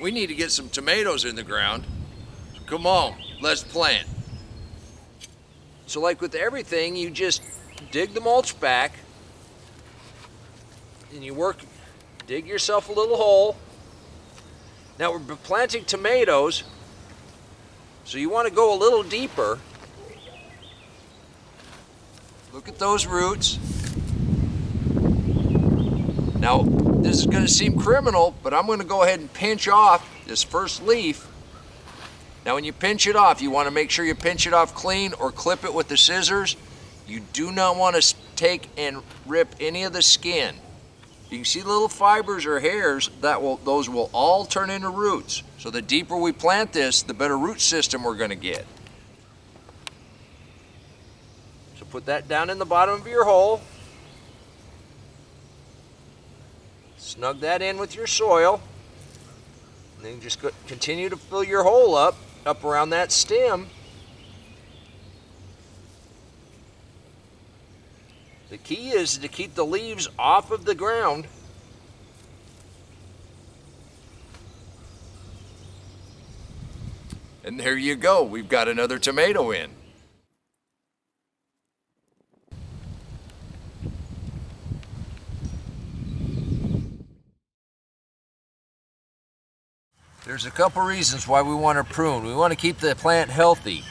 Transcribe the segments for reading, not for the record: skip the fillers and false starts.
We need to get some tomatoes in the ground. So come on, let's plant. So like with everything, you just dig the mulch back and you dig yourself a little hole. Now we're planting tomatoes, so you want to go a little deeper. Look at those roots. Now, this is going to seem criminal, but I'm going to go ahead and pinch off this first leaf. Now, when you pinch it off, you want to make sure you pinch it off clean or clip it with the scissors. You do not want to take and rip any of the skin. You can see little fibers or hairs, those will all turn into roots. So the deeper we plant this, the better root system we're going to get. So put that down in the bottom of your hole. Snug that in with your soil. And then just continue to fill your hole up around that stem. The key is to keep the leaves off of the ground. And there you go, we've got another tomato in. There's a couple reasons why we want to prune. We want to keep the plant healthy.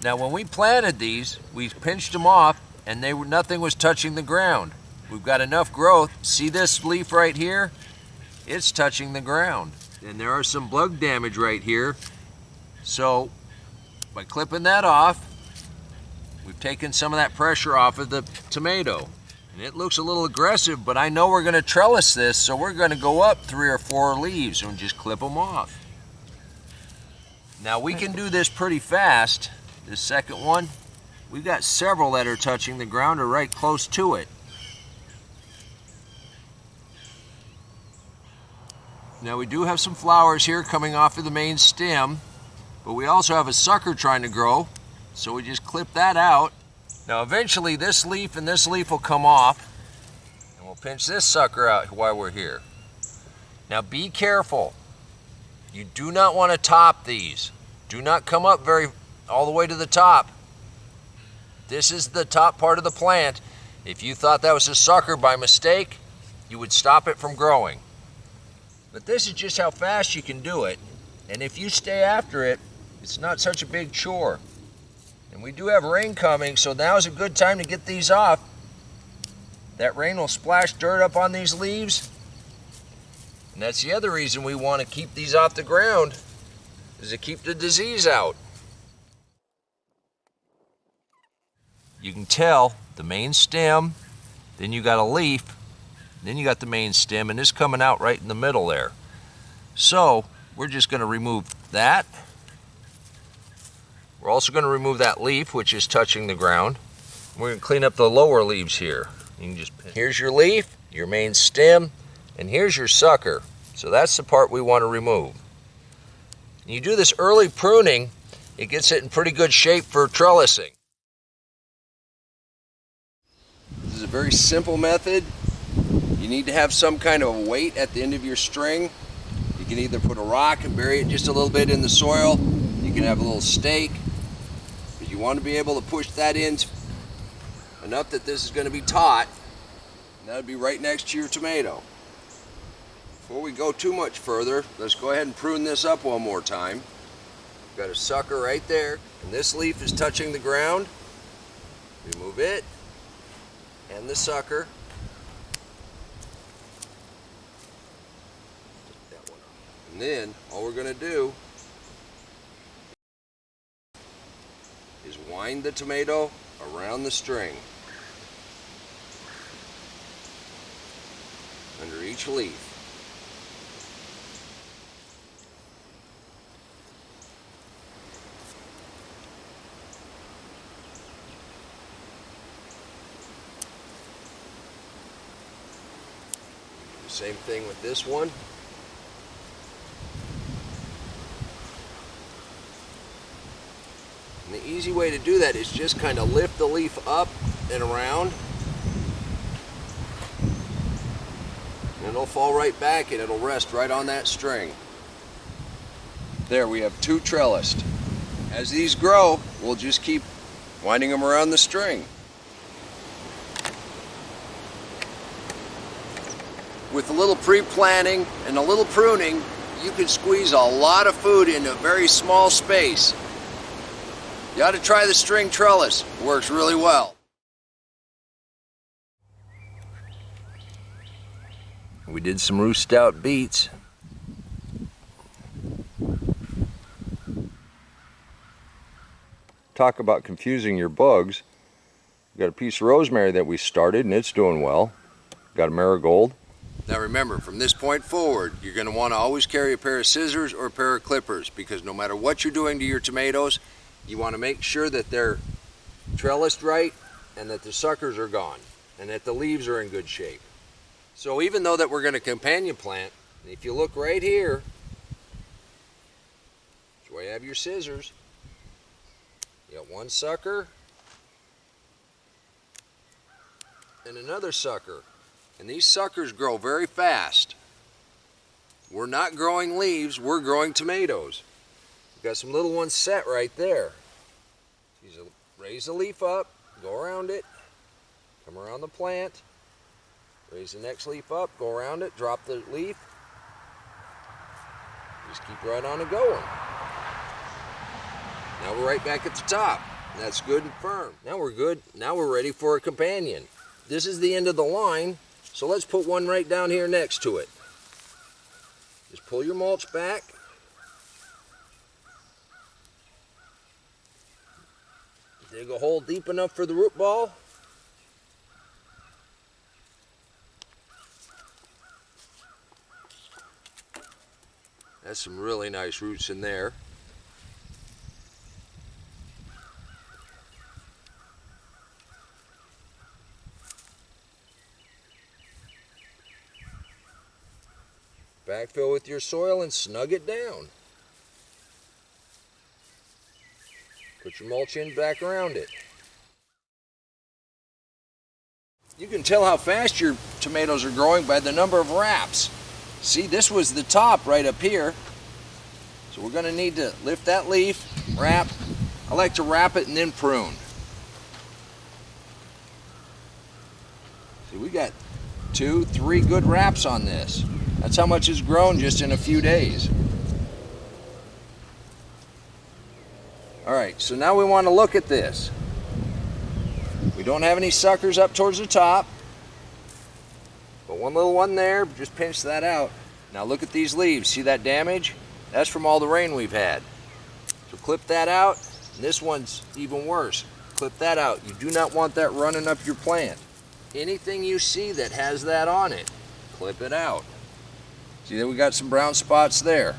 Now when we planted these, we pinched them off and nothing was touching the ground. We've got enough growth. See this leaf right here? It's touching the ground. And there are some bug damage right here. So by clipping that off, we've taken some of that pressure off of the tomato. And it looks a little aggressive, but I know we're gonna trellis this, so we're gonna go up 3 or 4 leaves and just clip them off. Now we can do this pretty fast. This second one, we've got several that are touching the ground or right close to it. Now we do have some flowers here coming off of the main stem, but we also have a sucker trying to grow, so we just clip that out. Now eventually this leaf and this leaf will come off, and we'll pinch this sucker out while we're here. Now be careful. You do not want to top these. Do not come up all the way to the top. This is the top part of the plant. If you thought that was a sucker by mistake, you would stop it from growing. But this is just how fast you can do it. And if you stay after it, it's not such a big chore. And we do have rain coming, so now is a good time to get these off. That rain will splash dirt up on these leaves. And that's the other reason we want to keep these off the ground, is to keep the disease out. You can tell the main stem, then you got a leaf, then you got the main stem, and this coming out right in the middle there. So we're just going to remove that. We're also going to remove that leaf, which is touching the ground. We're going to clean up the lower leaves here. You can just here's your leaf, your main stem, and here's your sucker. So that's the part we want to remove. When you do this early pruning, it gets it in pretty good shape for trellising. This is a very simple method. You need to have some kind of a weight at the end of your string. You can either put a rock and bury it just a little bit in the soil. You can have a little stake. But you want to be able to push that in enough that this is going to be taut. And that would be right next to your tomato. Before we go too much further, let's go ahead and prune this up one more time. We've got a sucker right there, and this leaf is touching the ground. Remove it and the sucker. Take that one off. And then all we're going to do is wind the tomato around the string under each leaf. Same thing with this one. And the easy way to do that is just kind of lift the leaf up and around. And it'll fall right back and it'll rest right on that string. There, we have 2 trellised. As these grow, we'll just keep winding them around the string. With a little pre-planting and a little pruning, you can squeeze a lot of food into a very small space. You ought to try the string trellis. It works really well. We did some roost out beets. Talk about confusing your bugs. We got a piece of rosemary that we started and it's doing well. Got a marigold. Now remember, from this point forward, you're going to want to always carry a pair of scissors or a pair of clippers, because no matter what you're doing to your tomatoes, you want to make sure that they're trellised right and that the suckers are gone and that the leaves are in good shape. So even though that we're going to companion plant, if you look right here, that's where you have your scissors. You got one sucker and another sucker. And these suckers grow very fast. We're not growing leaves, we're growing tomatoes. We've got some little ones set right there. You raise the leaf up, go around it, come around the plant, raise the next leaf up, go around it, drop the leaf. Just keep right on and going. Now we're right back at the top. That's good and firm. Now we're good. Now we're ready for a companion. This is the end of the line, so let's put one right down here next to it. Just pull your mulch back. Dig a hole deep enough for the root ball. That's some really nice roots in there. Backfill with your soil and snug it down. Put your mulch in back around it. You can tell how fast your tomatoes are growing by the number of wraps. See, this was the top right up here. So we're going to need to lift that leaf, wrap. I like to wrap it and then prune. See, we got 2, 3 good wraps on this. That's how much it's grown just in a few days. All right, so now we want to look at this. We don't have any suckers up towards the top, but one little one there, just pinch that out. Now look at these leaves, see that damage? That's from all the rain we've had. So clip that out, and this one's even worse. Clip that out. You do not want that running up your plant. Anything you see that has that on it, clip it out. See that we got some brown spots there.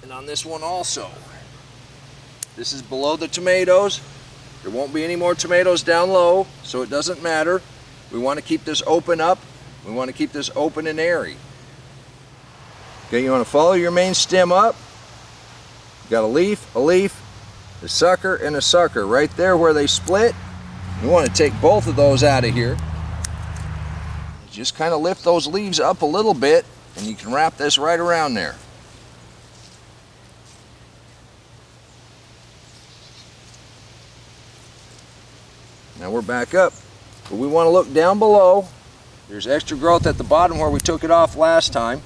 And on this one also. This is below the tomatoes. There won't be any more tomatoes down low, so it doesn't matter. We want to keep this open up. We want to keep this open and airy. Okay, you want to follow your main stem up. You got a leaf, a sucker, and a sucker right there where they split. You want to take both of those out of here. Just kind of lift those leaves up a little bit, and you can wrap this right around there. Now we're back up, but we want to look down below. There's extra growth at the bottom where we took it off last time.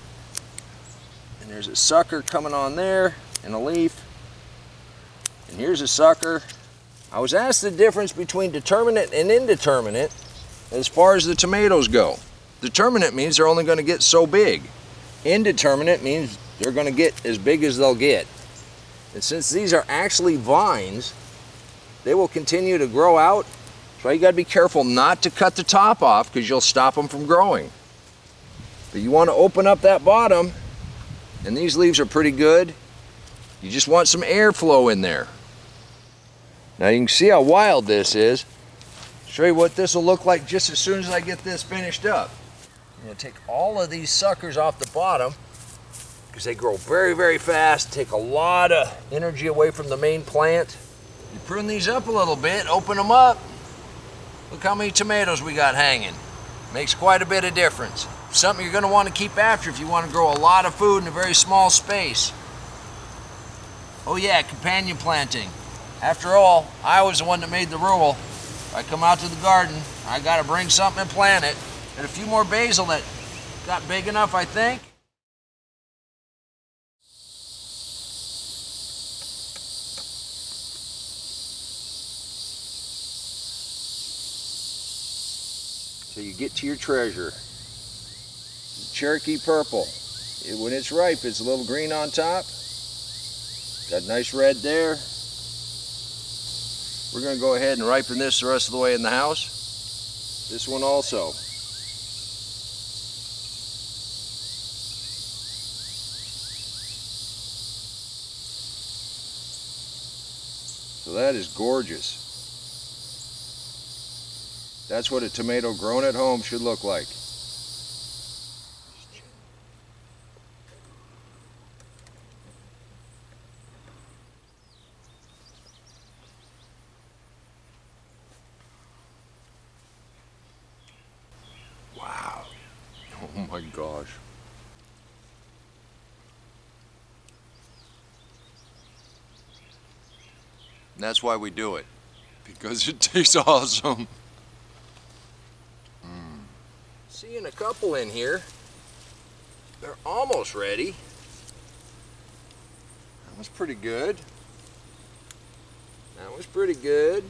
And there's a sucker coming on there, and a leaf. And here's a sucker. I was asked the difference between determinate and indeterminate as far as the tomatoes go. Determinate means they're only going to get so big. Indeterminate means they're going to get as big as they'll get. And since these are actually vines, they will continue to grow out. So you got to be careful not to cut the top off because you'll stop them from growing. But you want to open up that bottom, and these leaves are pretty good. You just want some airflow in there. Now you can see how wild this is. I'll show you what this will look like just as soon as I get this finished up. I'm going to take all of these suckers off the bottom because they grow very, very fast, take a lot of energy away from the main plant. You prune these up a little bit, open them up. Look how many tomatoes we got hanging. Makes quite a bit of difference. Something you're going to want to keep after if you want to grow a lot of food in a very small space. Oh yeah, companion planting. After all, I was the one that made the rule. If I come out to the garden, I gotta bring something and plant it. And a few more basil that got big enough, I think. So you get to your treasure. Cherokee purple. When it's ripe, it's a little green on top. Got nice red there. We're going to go ahead and ripen this the rest of the way in the house. This one also. So that is gorgeous. That's what a tomato grown at home should look like. Wow. Oh my gosh. And that's why we do it. Because it tastes awesome. Seeing a couple in here. They're almost ready. That was pretty good. That was pretty good.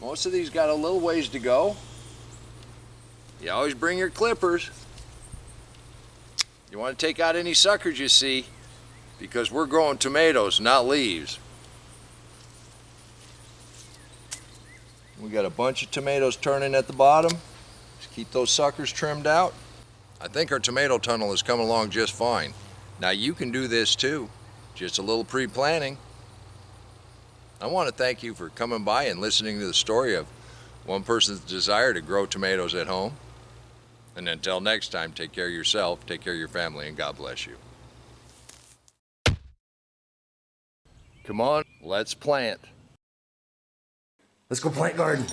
Most of these got a little ways to go. You always bring your clippers. You want to take out any suckers you see, because we're growing tomatoes, not leaves. We got a bunch of tomatoes turning at the bottom. Just keep those suckers trimmed out. I think our tomato tunnel is coming along just fine. Now you can do this too, just a little pre-planning. I want to thank you for coming by and listening to the story of one person's desire to grow tomatoes at home. And until next time, take care of yourself, take care of your family, and God bless you. Come on, let's plant. Let's go plant garden.